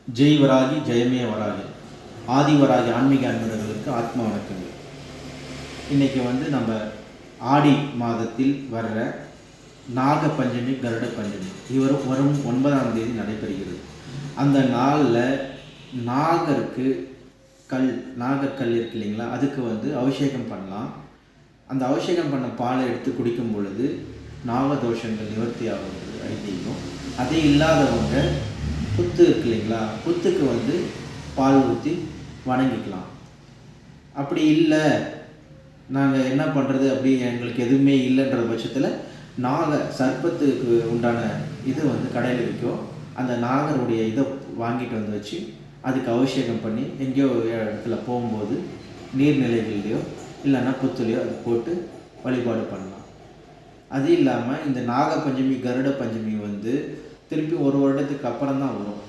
ஜெய் வராகி ஜெயமே வராகி ஆதிவராகி ஆன்மீக அன்பர்களுக்கு ஆத்மா வணக்கங்கள். இன்றைக்கி நம்ம ஆடி மாதத்தில் வர்ற நாக பஞ்சமி கருட பஞ்சமி வரும் 9ஆம் தேதி நடைபெறுகிறது. அந்த நாளில் நாகக்கல் இருக்கு இல்லைங்களா, அதுக்கு அபிஷேகம் பண்ணலாம். அந்த அபிஷேகம் பண்ண பாலை எடுத்து குடிக்கும் பொழுது நாகதோஷங்கள் நிவர்த்தி ஆகுறது ஐதீகம். அதே இல்லாதவங்க புத்து இருக்கு இல்லைங்களா, புத்துக்கு பால் ஊற்றி வணங்கிக்கலாம். அப்படி இல்லை, நாங்கள் என்ன பண்ணுறது, அப்படி எங்களுக்கு எதுவுமே இல்லைன்ற பட்சத்தில் சர்ப்பத்துக்கு உண்டான இது கடையில் விற்கும். அந்த நாகருடைய இதை வாங்கிட்டு வச்சு அதுக்கு அபிஷேகம் பண்ணி எங்கேயோ இடத்துல போகும்போது நீர்நிலைகள்லையோ இல்லைன்னா புத்துலையோ அதை போட்டு வழிபாடு பண்ணலாம். அது இல்லாமல் இந்த நாக பஞ்சமி கருட பஞ்சமி திருப்பி ஒரு வருடத்துக்கு அப்புறம் தான் வரும்.